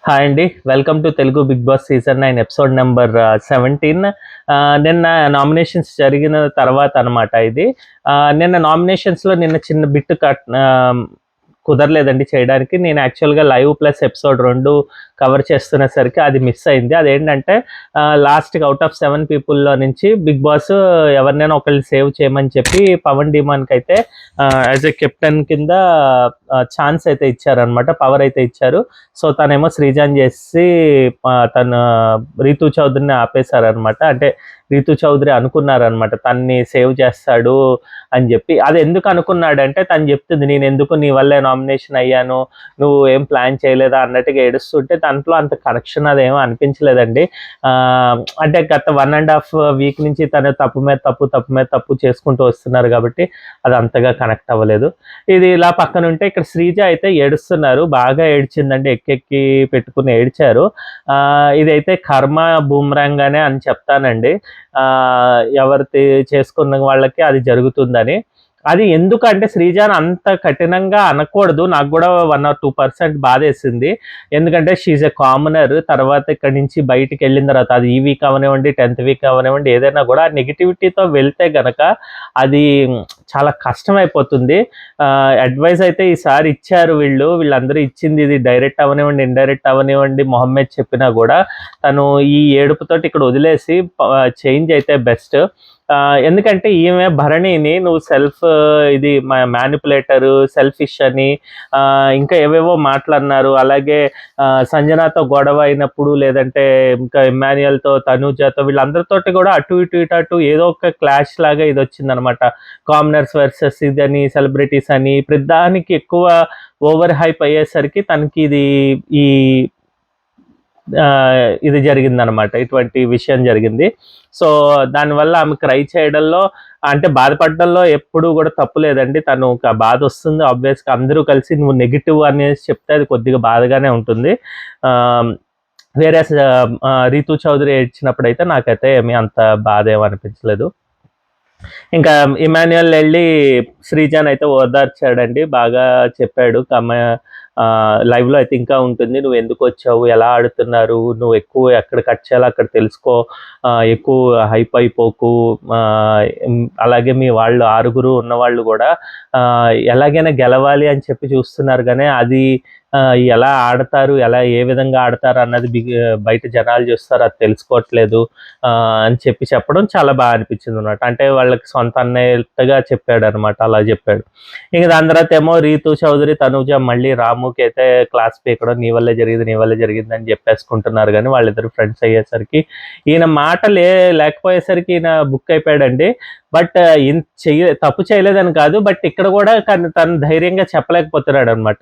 Hi అండి. Welcome to Telugu Bigg Boss season 9 episode number 17. నిన్న nominations జరిగిన తర్వాత అనమాట ఇది. నిన్న నామినేషన్స్‌లో చిన్న బిట్ కుదరలేదండి చేయడానికి. నేను యాక్చువల్‌గా లైవ్ ప్లస్ ఎపిసోడ్ 2 కవర్ చేస్తునేసరికి అది మిస్ అయింది. అదేంటంటే లాస్ట్‌కి ఔట్ ఆఫ్ 7 పీపుల్‌లో నుంచి బిగ్ బాస్ ఎవరినైనా ఒకళ్ళని సేవ్ చేయమని చెప్పి పవన్ డీమాన్‌కైతే యాజ్ ఎ కెప్టెన్ కింద ఛాన్స్ అయితే ఇచ్చారనమాట. పవర్ అయితే ఇచ్చారు. సో తనేమో శ్రీజాన్ చేసి తను రీతూ చౌదరిని ఆపేశారనమాట. అంటే రీతూ చౌదరి అనుకున్నారనమాట తన్ని సేవ్ చేస్తాడు అని చెప్పి. అది ఎందుకు అనుకున్నాడంటే తను చెప్తుంది, నేను ఎందుకు నీ వల్లే నామినేషన్ అయ్యాను, నువ్వు ఏం ప్లాన్ చేయలేదా అన్నట్టుగా ఏడుస్తుంటే దాంట్లో అంత కనెక్షన్ అదేమో అనిపించలేదండి. అంటే గత 1.5 వీక్ నుంచి తను తప్పు మీద తప్పు చేసుకుంటూ వస్తున్నారు కాబట్టి అది అంతగా కనెక్ట్ అవ్వలేదు. ఇది ఇలా పక్కన ఉంటే ఇక్కడ శ్రీజ అయితే ఏడుస్తున్నారు. బాగా ఏడ్చిందండి, ఎక్కెక్కి పెట్టుకుని ఏడ్చారు. ఇదైతే కర్మ బూమ్రాంగ్ అనే అని చెప్తానండి. ఎవరిది చేసుకున్న వాళ్ళకి అది జరుగుతుందని. అది ఎందుకంటే శ్రీజాన్ అంత కఠినంగా అనకూడదు. నాకు కూడా 1 or 2% బాధేసింది. ఎందుకంటే షీఈ్ ఎ కామనర్. తర్వాత ఇక్కడి నుంచి బయటికి వెళ్ళిన తర్వాత అది ఈ వీక్ అవనివ్వండి, 10th వీక్ అవనివ్వండి, ఏదైనా కూడా నెగిటివిటీతో వెళ్తే గనక అది చాలా కష్టమైపోతుంది. అడ్వైస్ అయితే ఈసారి ఇచ్చారు వీళ్ళందరూ ఇచ్చింది. ఇది డైరెక్ట్ అవనివ్వండి, ఇండైరెక్ట్ అవనివ్వండి, మొహమ్మద్ చెప్పినా కూడా తను ఈ ఏడుపుతోటి ఇక్కడ వదిలేసి చేంజ్ అయితే బెస్ట్. ఎందుకంటే ఈమె భరణిని నువ్వు ఇది మ్యానిపులేటరు, సెల్ఫిష్ అని ఇంకా ఏవేవో మాటలన్నారు. అలాగే సంజనాతో గొడవ అయినప్పుడు, లేదంటే ఇంకా ఇమ్మాన్యుయల్తో, తనూజతో, వీళ్ళందరితోటి కూడా అటు ఇటు ఏదో ఒక క్లాష్ లాగా ఇది వచ్చిందనమాట. కామనర్స్ వర్సెస్ ఇదని, సెలబ్రిటీస్ అని ప్రతిదానికి ఎక్కువ ఓవర్ హైప్ అయ్యేసరికి తనకి ఇది జరిగిందనమాట. ఇటువంటి విషయం జరిగింది. సో దానివల్ల ఆమె క్రై చేయడంలో, అంటే బాధపడడంలో ఎప్పుడూ కూడా తప్పు లేదండి. తను ఒక బాధ వస్తుంది ఆబ్వియస్గా. అందరూ కలిసి నువ్వు నెగిటివ్ అనేసి చెప్తే అది కొద్దిగా బాధగానే ఉంటుంది. వేరే రీతూ చౌదరి ఏడ్చినప్పుడు అయితే నాకైతే ఏమీ అంత బాధ ఏమనిపించలేదు. ఇంకా ఇమాన్యుయల్ వెళ్ళి శ్రీజాన్ అయితే ఓదార్చాడండి, బాగా చెప్పాడు. లైవ్లో అయితే ఇంకా ఉంటుంది, నువ్వు ఎందుకు వచ్చావు, ఎలా ఆడుతున్నారు, నువ్వు ఎక్కువ ఎక్కడ కట్ చేయాలో అక్కడ తెలుసుకో, ఎక్కువ హైప్ అయిపోకు, అలాగే మీ వాళ్ళు 6 ఉన్నవాళ్ళు కూడా ఎలాగైనా గెలవాలి అని చెప్పి చూస్తున్నారు, కానీ అది ఎలా ఆడతారు, ఏ విధంగా ఆడతారు అన్నది బయట జనాలు చూస్తారు, అది తెలుసుకోవట్లేదు అని చెప్పడం చాలా బాగా అనిపించింది అనమాట. అంటే వాళ్ళకి సొంత అన్నయ్యగా చెప్పాడు అనమాట, అలా చెప్పాడు. ఇంక దాని తర్వాత ఏమో రీతూ చౌదరి, తనూజ మళ్ళీ రాముకి అయితే క్లాస్ పీకడం, నీ వల్లే జరిగింది అని చెప్పేసుకుంటున్నారు. కానీ వాళ్ళిద్దరు ఫ్రెండ్స్ అయ్యేసరికి ఈయన మాట లేకపోయేసరికి ఈయన బుక్ అయిపోయాడండి. బట్ తప్పు చేయలేదని కాదు, బట్ ఇక్కడ కూడా తను ధైర్యంగా చెప్పలేకపోతున్నాడు అనమాట.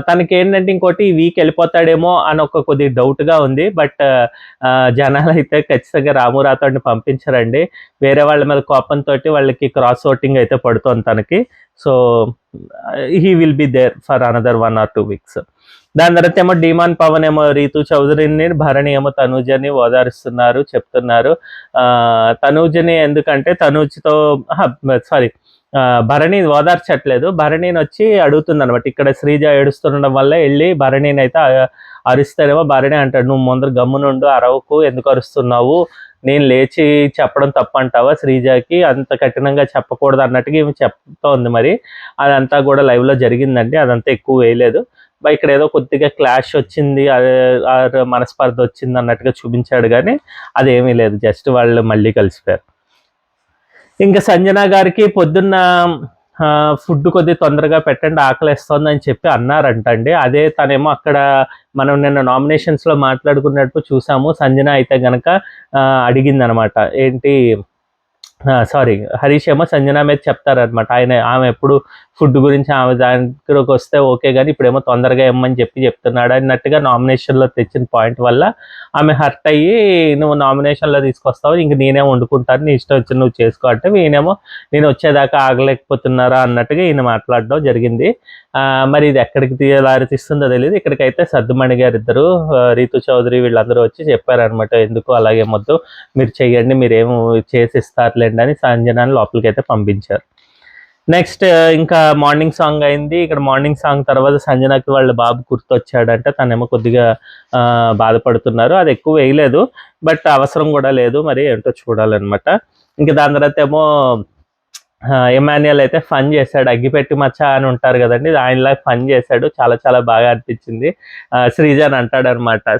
తనకి ఏంటంటే ఇంకోటి ఈ వీక్ వెళ్ళిపోతాడేమో అని కొద్దిగా డౌట్గా ఉంది. బట్ జనాలు అయితే ఖచ్చితంగా రాము రాథోడ్ని పంపించరండి. వేరే వాళ్ళ మీద కోపంతో వాళ్ళకి క్రాస్ ఓటింగ్ అయితే పడుతుంది తనకి. So he will be there for another 1 or 2 weeks. దాని తర్వాత ఏమో డీమాన్ పవన్ ఏమో రీతూ చౌదరిని, భరణి ఏమో తనూజని ఓదారుస్తున్నారు, చెప్తున్నారు. తనూజని ఎందుకంటే తనూజ్తో భరణి ఓదార్చట్లేదు. భరణిని వచ్చి అడుగుతుంది అనమాట. ఇక్కడ శ్రీజ ఏడుస్తుండడం వల్ల వెళ్ళి భరణిని అయితే అరుస్తారేమో. భరణి అంటాడు, నువ్వు ముందర గమ్మునుండు, అరవకు, ఎందుకు అరుస్తున్నావు, నేను లేచి చెప్పడం తప్పంటావా, శ్రీజకి అంత కఠినంగా చెప్పకూడదు అన్నట్టుగా ఏమి చెప్తోంది. మరి అదంతా కూడా లైవ్లో జరిగిందండి, అదంతా ఎక్కువ వేయలేదు. ఇక్కడ ఏదో కొద్దిగా క్లాష్ వచ్చింది, మనస్పర్ధ వచ్చింది అన్నట్టుగా చూపించాడు, కానీ అదేమీ లేదు, జస్ట్ వాళ్ళు మళ్ళీ కలిసిపోయారు. ఇంకా సంజన గారికి పొద్దున్న ఫుడ్ కొద్దిగా తొందరగా పెట్టండి, ఆకలిస్తోంది అని చెప్పి అన్నారంటండి. అదే తనేమో అక్కడ మనం నిన్న నామినేషన్స్లో మాట్లాడుకున్నట్టు చూసాము. సంజన అయితే గనక అడిగిందనమాట, ఏంటి హరీష్ ఏమో సంజన మీద చెప్తారనమాట. ఆమె ఎప్పుడు ఫుడ్ గురించి ఆమె దగ్గరకు వస్తే ఓకే, కానీ ఇప్పుడేమో తొందరగా ఇమ్మని చెప్తున్నాడు అన్నట్టుగా నామినేషన్లో తెచ్చిన పాయింట్ వల్ల ఆమె హర్ట్ అయ్యి, నువ్వు నామినేషన్లో తీసుకొస్తావు, ఇంక నేనే వండుకుంటాను, నీ ఇష్టం వచ్చి నువ్వు చేసుకో అంటే, ఈయనేమో నేను వచ్చేదాకా ఆగలేకపోతున్నారా అన్నట్టుగా ఈయన మాట్లాడడం జరిగింది. మరి ఇది ఎక్కడికి దారితీస్తుందో తెలియదు. ఇక్కడికైతే సద్దుమణి గారు ఇద్దరు, రీతూ చౌదరి వీళ్ళందరూ వచ్చి చెప్పారనమాట, ఎందుకు అలాగే మొద్దు, మీరు చెయ్యండి, మీరేమో చేసిస్తారులేండి అని సంజనాన్ని లోపలికి అయితే పంపించారు. నెక్స్ట్ ఇంకా మార్నింగ్ సాంగ్ అయింది. ఇక్కడ మార్నింగ్ సాంగ్ తర్వాత సంజనకి వాళ్ళ బాబు గుర్తొచ్చాడంటే తనేమో కొద్దిగా బాధపడుతున్నారు. అది ఎక్కువ వేయలేదు, బట్ అవసరం కూడా లేదు, మరి ఏంటో చూడాలన్నమాట. ఇంకా దాని తర్వాత ఏమో ఎమాన్యుయల్ అయితే ఫన్ చేశాడు. అగ్గిపెట్టి మచ్చ అని ఉంటారు కదండి, ఆయనలా ఫన్ చేశాడు. చాలా చాలా బాగా అనిపించింది. శ్రీజ అని అంటాడనమాట.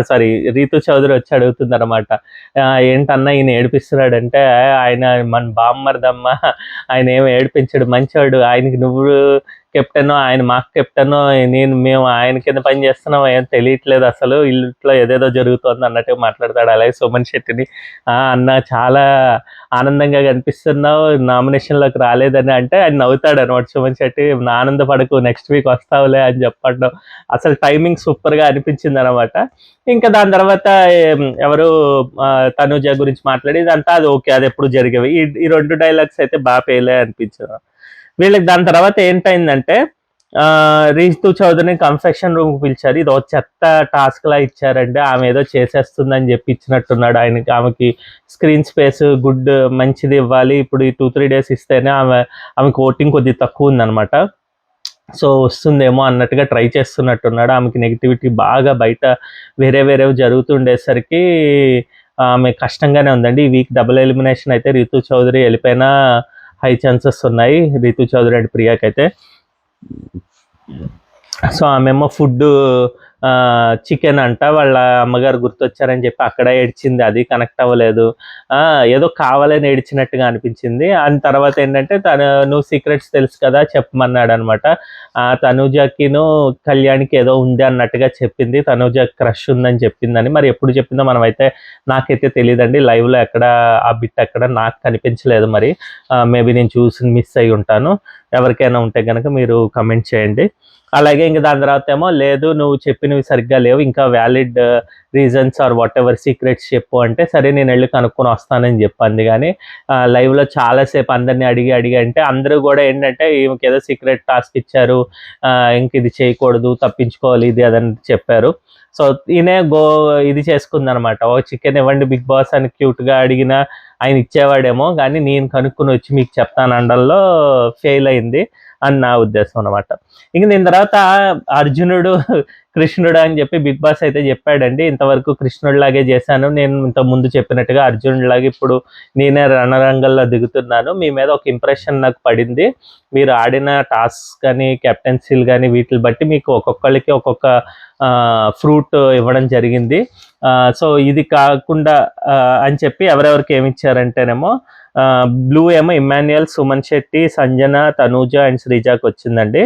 సారీ, రీతు చౌదరి వచ్చి అడుగుతుంది అనమాట, ఏంటన్నా ఈయన ఏడిపిస్తున్నాడంటే, ఆయన మన బామ్మర్దమ్మ, ఆయన ఏమి ఏడిపించాడు, మంచివాడు, ఆయనకి నువ్వు కెప్టెన్, ఆయన మాకు కెప్టెన్, మేము ఆయన కింద పని చేస్తున్నాం, ఏం తెలియట్లేదు అసలు, ఇల్లుట్లో ఏదేదో జరుగుతుంది అన్నట్టు మాట్లాడతాడు. అలాగే సుమన్ శెట్టిని, అన్న చాలా ఆనందంగా కనిపిస్తున్నావు, నామినేషన్లోకి రాలేదని అంటే ఆయన నవ్వుతాడు అనమాట సుమన్ శెట్టి. ఆనందపడకు, నెక్స్ట్ వీక్ వస్తావులే అని చెప్పడం, అసలు టైమింగ్ సూపర్గా అనిపించింది అనమాట. ఇంకా దాని తర్వాత ఎవరు తనుజ గురించి మాట్లాడి ఇదంతా అది ఓకే, అది ఎప్పుడు జరిగేవి. ఈ 2 డైలాగ్స్ అయితే బాగా పేలే అనిపించారు వీళ్ళకి. దాని తర్వాత ఏంటైందంటే రీతు చౌదరిని కన్ఫెక్షన్ రూమ్కి పిలిచారు. ఇది చెత్త టాస్క్ లా ఇచ్చారండి, ఆమె ఏదో చేసేస్తుందని చెప్పి ఇచ్చినట్టున్నాడు ఆయనకి. ఆమెకి స్క్రీన్ స్పేస్ గుడ్ మంచిది ఇవ్వాలి, ఇప్పుడు ఈ 2-3 డేస్ ఇస్తేనే ఆమెకు ఓటింగ్ కొద్దిగా తక్కువ ఉందన్నమాట. సో వస్తుందేమో అన్నట్టుగా ట్రై చేస్తున్నట్టున్నాడు. ఆమెకి నెగిటివిటీ బాగా బయట వేరే జరుగుతుండేసరికి ఆమె కష్టంగానే ఉందండి. ఈ వీక్ డబుల్ ఎలిమినేషన్ అయితే రీతు చౌదరి వెళ్ళిపోయినా హై ఛాన్సెస్ ఉన్నాయి, రీతు చౌదరి అండ్ ప్రియాకి అయితే. సో ఆమెమో ఫుడ్ చికెన్ అంట, వాళ్ళ అమ్మగారు గుర్తొచ్చారని చెప్పి అక్కడ ఏడ్చింది, అది కనెక్ట్ అవ్వలేదు. ఏదో కావాలని ఏడ్చినట్టుగా అనిపించింది. అని తర్వాత ఏంటంటే నువ్వు సీక్రెట్స్ తెలుసు కదా చెప్పమన్నాడు అనమాట. తనూజకిను కళ్యాణ్కి ఏదో ఉంది అన్నట్టుగా చెప్పింది, తనూజ క్రష్ ఉందని చెప్పిందని. మరి ఎప్పుడు చెప్పిందో మనమైతే నాకైతే తెలియదండి, లైవ్లో ఎక్కడ ఆ బిట్ ఎక్కడ నాకు కనిపించలేదు. మరి మేబీ నేను చూసి మిస్ అయి ఉంటాను. ఎవరికైనా ఉంటే కనుక మీరు కమెంట్ చేయండి. అలాగే ఇంకా దాని తర్వాత ఏమో లేదు, నువ్వు చెప్పినవి సరిగ్గా లేవు, ఇంకా valid reasons or whatever secrets చెప్పు అంటే, సరే నేను వెళ్ళి కనుక్కొని వస్తానని చెప్పింది. కానీ లైవ్లో చాలాసేపు అందరినీ అడిగి అంటే అందరూ కూడా ఏంటంటే ఈమెకి ఏదో సీక్రెట్ టాస్క్ ఇచ్చారు, ఇంక ఇది చేయకూడదు, తప్పించుకోవాలి, ఇది అదని చెప్పారు. సో ఈయనే ఇది చేసుకుందనమాట, ఓ చికెన్ ఇవ్వండి బిగ్ బాస్ అని క్యూట్గా అడిగిన ఆయన ఇచ్చేవాడేమో, కానీ నేను కనుక్కుని వచ్చి మీకు చెప్తాను అనడంలో ఫెయిల్ అయింది అని నా ఉద్దేశం అనమాట. ఇంక దీని తర్వాత అర్జునుడు కృష్ణుడు అని చెప్పి బిగ్ బాస్ అయితే చెప్పాడండి. ఇంతవరకు కృష్ణుడిలాగే చేశాను నేను, ఇంత ముందు చెప్పినట్టుగా అర్జునుడిలాగా ఇప్పుడు నేనే రణరంగంలో దిగుతున్నాను, మీ మీద ఒక ఇంప్రెషన్ నాకు పడింది, మీరు ఆడిన టాస్క్ కానీ కెప్టెన్సీలు కానీ వీటిని బట్టి మీకు ఒక్కొక్కరికి ఒక్కొక్క ఫ్రూట్ ఇవ్వడం జరిగింది. సో ఇది కాకుండా అని చెప్పి ఎవరెవరికి ఏమి ఇచ్చారంటేనేమో బ్లూ ఏమో ఇమ్మాన్యుయల్, సుమన్ శెట్టి, సంజన, తనూజ అండ్ శ్రీజాకి వచ్చిందండి.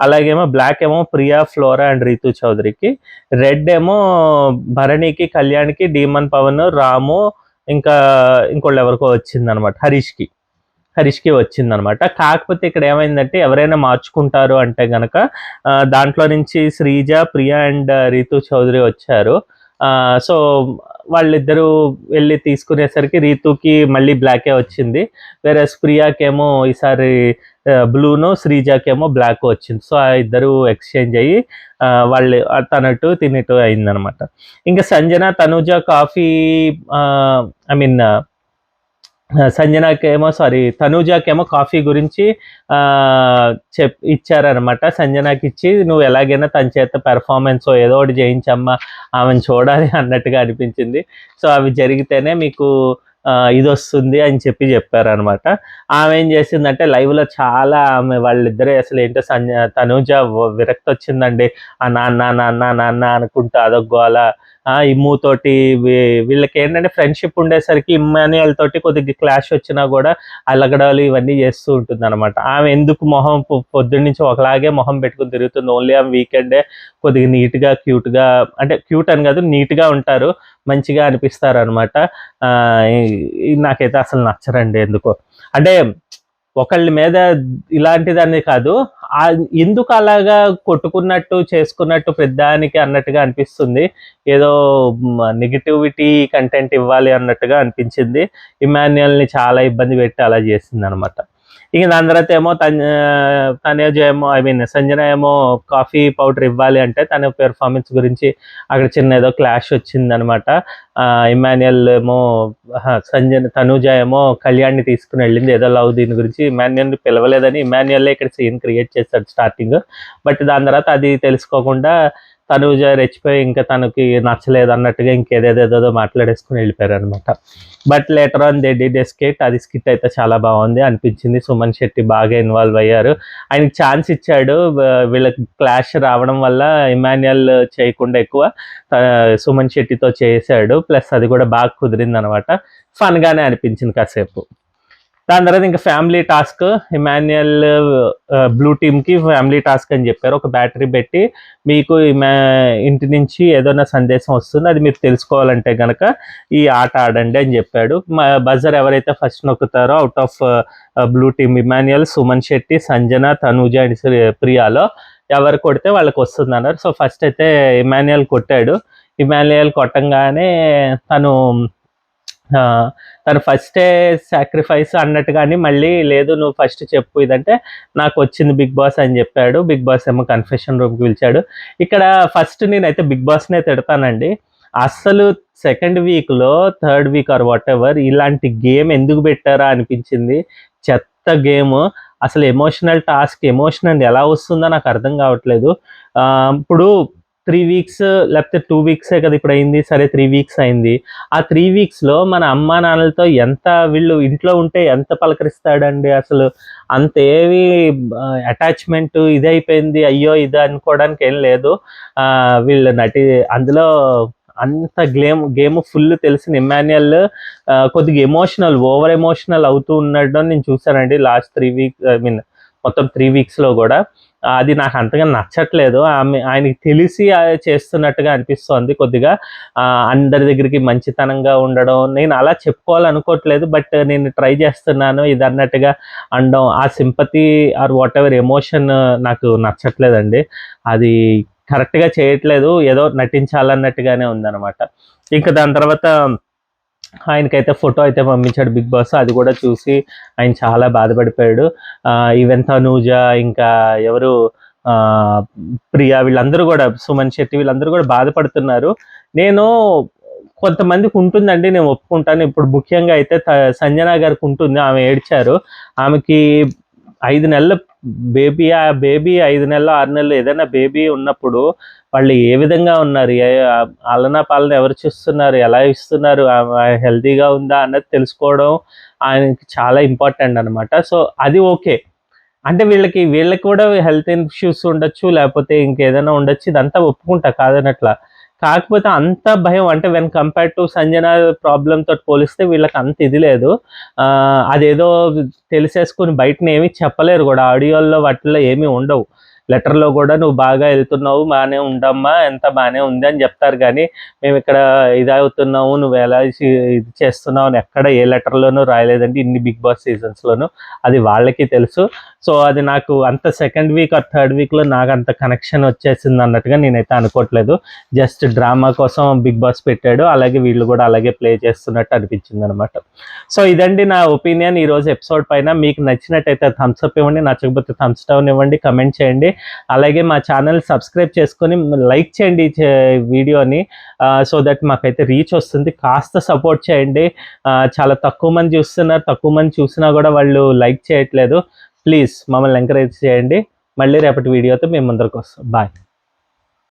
అలాగేమో బ్లాక్ ఏమో ప్రియా, ఫ్లోరా అండ్ రీతు చౌదరికి. రెడ్ ఏమో భరణికి, కళ్యాణ్కి, డీమన్ పవన్, రాము, ఇంకా ఇంకోళ్ళు ఎవరికో వచ్చిందనమాట, హరీష్కి వచ్చిందనమాట. కాకపోతే ఇక్కడ ఏమైందంటే ఎవరైనా మార్చుకుంటారు అంటే కనుక దాంట్లో నుంచి శ్రీజ, ప్రియా అండ్ రీతు చౌదరి వచ్చారు. సో వాళ్ళిద్దరూ వెళ్ళి తీసుకునేసరికి రీతుకి మళ్ళీ బ్లాకే వచ్చింది, వేరే ప్రియాకేమో ఈసారి బ్లూను, శ్రీజాకేమో బ్లాక్ వచ్చింది. సో ఆ ఇద్దరు ఎక్స్చేంజ్ అయ్యి వాళ్ళు తనట్టు తినట్టు అయిందనమాట. ఇంకా సంజన, తనూజ కాఫీ తనూజాకేమో కాఫీ గురించి ఇచ్చారనమాట. సంజనాకి ఇచ్చి నువ్వు ఎలాగైనా తన చేత పెర్ఫార్మెన్స్ ఏదో ఒకటి చేయించమ్మా, ఆమెను చూడాలి అన్నట్టుగా అనిపించింది. సో అవి జరిగితేనే మీకు ఇది వస్తుంది అని చెప్పారనమాట. ఆమె ఏం చేసిందంటే లైవ్లో చాలా వాళ్ళిద్దరే అసలు ఏంటో తనూజ విరక్తి వచ్చిందండి, ఆ నాన్న అనుకుంటా అదొక గోల. ఇమ్ముతోటి వీళ్ళకి ఏంటంటే ఫ్రెండ్షిప్ ఉండేసరికి ఇమ్మాన్యుయల్ తోటి కొద్దిగా క్లాష్ వచ్చినా కూడా అలగడాలు ఇవన్నీ చేస్తూ ఉంటుంది అనమాట. ఆమె ఎందుకు మొహం పొద్దున్న నుంచి ఒకలాగే మొహం పెట్టుకుని తిరుగుతుంది, ఓన్లీ ఆమె వీకెండే కొద్దిగా నీట్గా క్యూట్గా, అంటే క్యూట్ అని కాదు నీట్గా ఉంటారు, మంచిగా అనిపిస్తారు అనమాట. నాకైతే అసలు నచ్చరండి ఎందుకో, అంటే ఒకళ్ళ మీద ఇలాంటిదాన్ని కాదు, ఎందుకు అలాగా కొట్టుకున్నట్టు చేసుకున్నట్టు పెద్దానికి అన్నట్టుగా అనిపిస్తుంది, ఏదో నెగిటివిటీ కంటెంట్ ఇవ్వాలి అన్నట్టుగా అనిపించింది. ఇమాన్యుయల్ని చాలా ఇబ్బంది పెట్టి అలా చేసింది అనమాట. ఇంక దాని తర్వాత ఏమో తనేజ్ ఏమో సంజన ఏమో కాఫీ పౌడర్ ఇవ్వాలి అంటే తన పెర్ఫార్మెన్స్ గురించి అక్కడ చిన్న ఏదో క్లాష్ వచ్చిందనమాట. ఇమాన్యుయల్ ఏమో తనూజ ఏమో కళ్యాణ్ని తీసుకుని వెళ్ళింది ఏదో లవ్ దీని గురించి. ఇమాన్యుయల్ని పిలవలేదని ఇమాన్యుయల్లే ఇక్కడ సీన్ క్రియేట్ చేశాడు స్టార్టింగ్. బట్ దాని తర్వాత అది తెలుసుకోకుండా తనూజ రెచ్చిపోయి ఇంకా తనకి నచ్చలేదు అన్నట్టుగా ఇంకేదేదేదో మాట్లాడేసుకుని వెళ్ళిపోయారు అనమాట. But later on they did a skit. అది స్కిట్ అయితే చాలా బాగుంది అనిపించింది. సుమన్ శెట్టి బాగా ఇన్వాల్వ్ అయ్యారు. ఆయనకి ఛాన్స్ ఇచ్చాడు. వీళ్ళకి క్లాష్ రావడం వల్ల ఇమాన్యుయల్ చేయకుండా ఎక్కువ సుమన్ శెట్టితో చేశాడు. ప్లస్ అది కూడా బాగా కుదిరింది అనమాట. ఫన్గానే అనిపించింది కాసేపు. దాని తర్వాత ఇంకా ఫ్యామిలీ టాస్క్. ఇమాన్యుయల్ బ్లూ టీమ్కి ఫ్యామిలీ టాస్క్ అని చెప్పారు. ఒక బ్యాటరీ పెట్టి మీకు ఇంటి నుంచి ఏదైనా సందేశం వస్తుంది, అది మీరు తెలుసుకోవాలంటే కనుక ఈ ఆట ఆడండి అని చెప్పాడు. బజర్ ఎవరైతే ఫస్ట్ నొక్కుతారో out of blue team Emmanuel, Suman Shetty, Sanjana, Tanuja and ప్రియాలో ఎవరు కొడితే వాళ్ళకి వస్తుంది అన్నారు. సో ఫస్ట్ అయితే ఇమాన్యుయల్ కొట్టాడు. ఇమాన్యుయల్ కొట్టంగానే తను ఫస్టే సాక్రిఫైస్ అన్నట్టుగాని మళ్ళీ లేదు నువ్వు ఫస్ట్ చెప్పు ఇదంటే నాకు వచ్చింది బిగ్ బాస్ అని చెప్పాడు. బిగ్ బాస్ ఏమో కన్ఫెషన్ రూమ్కి పిలిచాడు. ఇక్కడ ఫస్ట్ నేనైతే బిగ్ బాస్నే తిడతానండి. అస్సలు సెకండ్ వీక్లో third week or what ever ఇలాంటి గేమ్ ఎందుకు పెట్టారా అనిపించింది. చెత్త గేమ్. అసలు ఎమోషనల్ టాస్క్ ఎమోషనల్ ఎలా వస్తుందో నాకు అర్థం కావట్లేదు. ఇప్పుడు 3 వీక్స్ లేకపోతే 2 వీక్సే కదా ఇప్పుడు అయింది. సరే 3 వీక్స్ అయింది. ఆ 3 వీక్స్లో మన అమ్మా నాన్నలతో ఎంత వీళ్ళు ఇంట్లో ఉంటే ఎంత పలకరిస్తాడండి. అసలు అంత ఏవి అటాచ్మెంట్ ఇదైపోయింది అయ్యో ఇది అనుకోవడానికి ఏం లేదు. వీళ్ళు అందులో అంత గేమ్ ఫుల్ తెలిసిన ఇమాన్యుయల్ కొద్దిగా ఓవర్ ఎమోషనల్ అవుతూ ఉండడం నేను చూసానండి లాస్ట్ 3 వీక్స్ మొత్తం 3 వీక్స్లో కూడా. అది నాకు అంతగా నచ్చట్లేదు. ఆయనకి తెలిసి చేస్తున్నట్టుగా అనిపిస్తోంది కొద్దిగా. అందరి దగ్గరికి మంచితనంగా ఉండడం నేను అలా చెప్పుకోవాలనుకోవట్లేదు. బట్ నేను ట్రై చేస్తున్నాను ఇది అన్నట్టుగా అనడం, ఆ sympathy are what ever emotion నాకు నచ్చట్లేదండి. అది కరెక్ట్గా చేయట్లేదు. ఏదో నటించాలన్నట్టుగానే ఉందన్నమాట. ఇంకా దాని తర్వాత ఆయనకైతే ఫోటో అయితే పంపించాడు బిగ్ బాస్. అది కూడా చూసి ఆయన చాలా బాధపడిపోయాడు. ఈవెన్ తనూజ ఇంకా ఎవరు ప్రియా వీళ్ళందరూ కూడా సుమన్ శెట్టి వీళ్ళందరూ కూడా బాధపడుతున్నారు. నేను కొంతమందికి ఉంటుందండి, నేను ఒప్పుకుంటాను. ఇప్పుడు ముఖ్యంగా అయితే సంజన గారికి ఉంటుంది. ఆమె ఏడ్చారు. ఆమెకి 5 నెలల బేబీ, ఆ బేబీ 5 నెలలు 6 నెలలు ఏదైనా బేబీ ఉన్నప్పుడు వాళ్ళు ఏ విధంగా ఉన్నారు, ఆలనా పాలన ఎవరు చూస్తున్నారు, ఎలా ఇస్తున్నారు, హెల్తీగా ఉందా అన్నది తెలుసుకోవడం ఆయనకి చాలా ఇంపార్టెంట్ అనమాట. సో అది ఓకే. అంటే వీళ్ళకి కూడా హెల్త్ ఇష్యూస్ ఉండొచ్చు, లేకపోతే ఇంకేదైనా ఉండొచ్చు. ఇదంతా ఒప్పుకుంటా కాదనట్లా. కాకపోతే అంత భయం అంటే వెన్ కంపేర్ టు సంజన ప్రాబ్లంతో పోలిస్తే వీళ్ళకి అంత ఇది లేదు. అదేదో తెలిసేసుకుని బయటని ఏమీ చెప్పలేరు కూడా. ఆడియోల్లో వాటిల్లో ఏమీ ఉండవు. లెటర్లో కూడా నువ్వు బాగా వెళ్తున్నావు, బాగానే ఉండమ్మా, ఎంత బాగానే ఉంది అని చెప్తారు. కానీ మేము ఇక్కడ ఇదవుతున్నాము, నువ్వు ఎలా ఇది చేస్తున్నావు అని ఎక్కడ ఏ లెటర్లోనూ రాయలేదండి ఇన్ని బిగ్ బాస్ సీజన్స్లోనూ. అది వాళ్ళకి తెలుసు. సో అది నాకు అంత సెకండ్ వీక్ ఆర్ థర్డ్ వీక్లో నాకు అంత కనెక్షన్ వచ్చేసింది అన్నట్టుగా నేనైతే అనుకోవట్లేదు. జస్ట్ డ్రామా కోసం బిగ్ బాస్ పెట్టాడు, అలాగే వీళ్ళు కూడా అలాగే ప్లే చేస్తున్నట్టు అనిపించింది అనమాట. సో ఇదండి నా ఒపీనియన్ ఈరోజు ఎపిసోడ్ పైన. మీకు నచ్చినట్టయితే థమ్స్అప్ ఇవ్వండి, నచ్చకపోతే థమ్స్ డౌన్ ఇవ్వండి, కమెంట్ చేయండి. అలాగే మా ఛానల్ సబ్స్క్రైబ్ చేసుకొని లైక్ చేయండి వీడియోని. సో దట్ మాకైతే రీచ్ వస్తుంది. కాస్త సపోర్ట్ చేయండి. చాలా తక్కువ మంది చూస్తున్నారు. తక్కువ మంది చూసినా కూడా వాళ్ళు లైక్ చేయట్లేదు. ప్లీజ్ మమ్మల్ని ఎంకరేజ్ చేయండి. మళ్ళీ రేపటి వీడియోతో మేము ముందరకు వస్తాం. బాయ్.